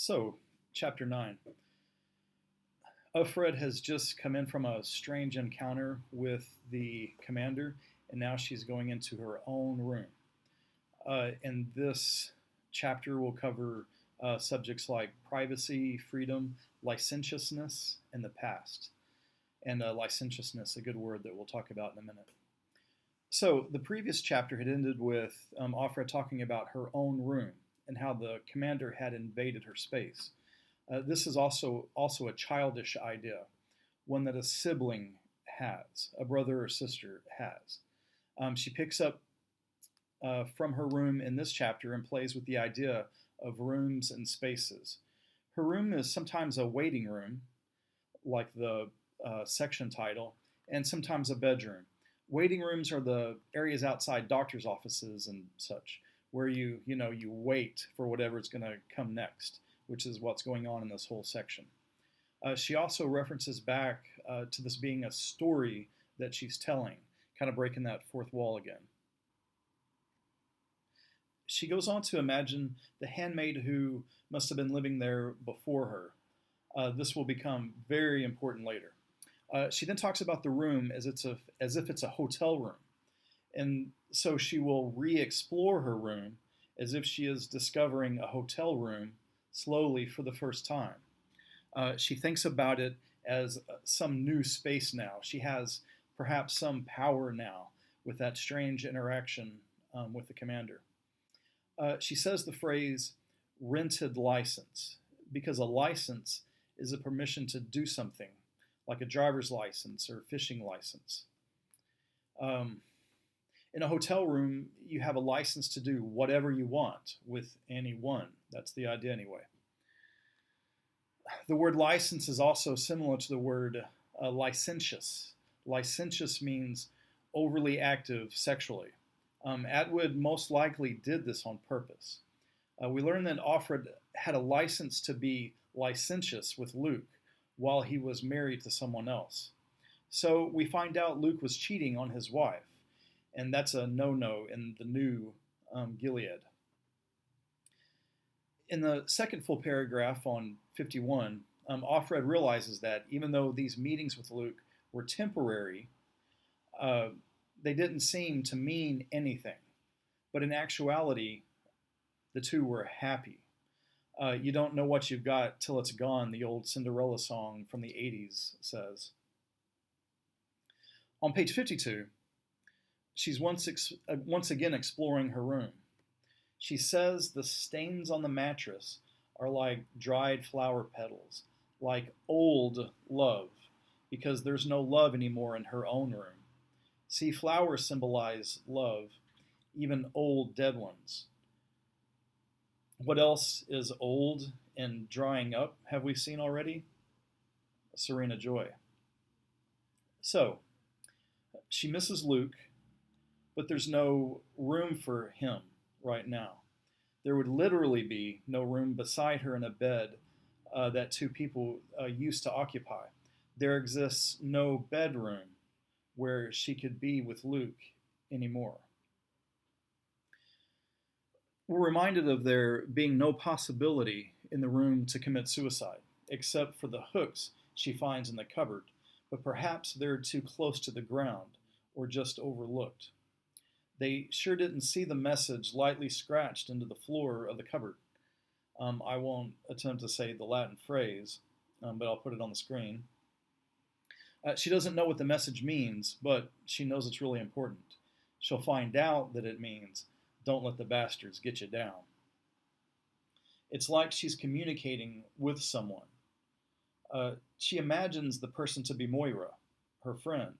So, chapter 9. Ufred has just come in from a strange encounter with the commander, and now she's going into her own room. And this chapter will cover subjects like privacy, freedom, licentiousness, and the past. And licentiousness, a good word that we'll talk about in a minute. So, the previous chapter had ended with Offred talking about her own room and how the commander had invaded her space. This is also a childish idea, one that a sibling has, a brother or sister has. She picks up from her room in this chapter and plays with the idea of rooms and spaces. Her room is sometimes a waiting room, like the section title, and sometimes a bedroom. Waiting rooms are the areas outside doctor's offices and such, where you wait for whatever's going to come next, which is what's going on in this whole section. She also references back to this being a story that she's telling, kind of breaking that fourth wall again. She goes on to imagine the handmaid who must have been living there before her. This will become very important later. She then talks about the room as if it's a hotel room. And so she will re-explore her room as if she is discovering a hotel room slowly for the first time. She thinks about it as some new space now. She has perhaps some power now with that strange interaction with the commander. She says the phrase rented license because a license is a permission to do something, like a driver's license or fishing license. In a hotel room, you have a license to do whatever you want with anyone. That's the idea anyway. The word license is also similar to the word licentious. Licentious means overly active sexually. Atwood most likely did this on purpose. We learn that Offred had a license to be licentious with Luke while he was married to someone else. So we find out Luke was cheating on his wife, and that's a no-no in the new Gilead. In the second full paragraph on 51, Offred realizes that even though these meetings with Luke were temporary, they didn't seem to mean anything. But in actuality, the two were happy. You don't know what you've got till it's gone, the old Cinderella song from the 80s says. On page 52, she's once again exploring her room. She says the stains on the mattress are like dried flower petals, like old love, because there's no love anymore in her own room. See, flowers symbolize love, even old dead ones. What else is old and drying up have we seen already? Serena joy. So, she misses Luke, but there's no room for him right now. There would literally be no room beside her in a bed that two people used to occupy. There exists no bedroom where she could be with Luke anymore. We're reminded of there being no possibility in the room to commit suicide, except for the hooks she finds in the cupboard, but perhaps they're too close to the ground or just overlooked. They sure didn't see the message lightly scratched into the floor of the cupboard. I won't attempt to say the Latin phrase, but I'll put it on the screen. She doesn't know what the message means, but she knows it's really important. She'll find out that it means, don't let the bastards get you down. It's like she's communicating with someone. She imagines the person to be Moira, her friend.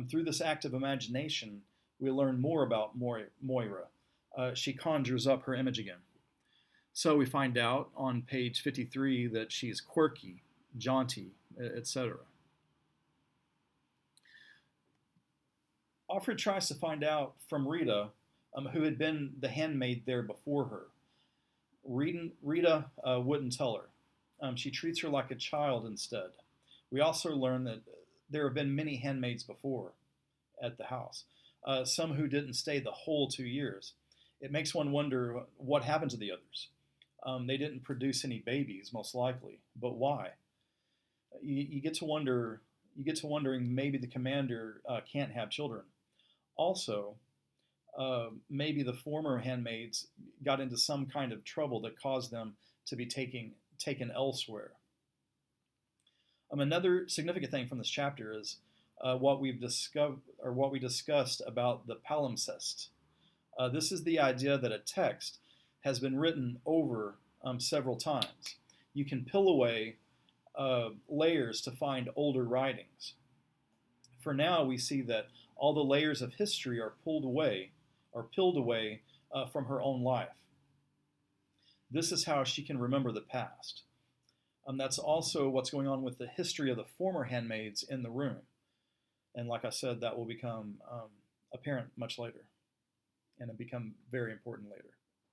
Through this act of imagination, we learn more about Moira. She conjures up her image again. So we find out on page 53 that she's quirky, jaunty, etc. Offred tries to find out from Rita, who had been the handmaid there before her. Rita wouldn't tell her. She treats her like a child instead. We also learn that there have been many handmaids before at the house, some who didn't stay the whole 2 years. It makes one wonder what happened to the others. They didn't produce any babies, most likely. But why? You get to wonder. You get to wondering maybe the commander can't have children. Also, maybe the former handmaids got into some kind of trouble that caused them to be taken elsewhere. Another significant thing from this chapter is what we've discovered or what we discussed about the palimpsest. This is the idea that a text has been written over several times. You can peel away layers to find older writings. For now, we see that all the layers of history are pulled away or peeled away from her own life. This is how she can remember the past. That's also what's going on with the history of the former handmaids in the room. And like I said, that will become apparent much later and it become very important later.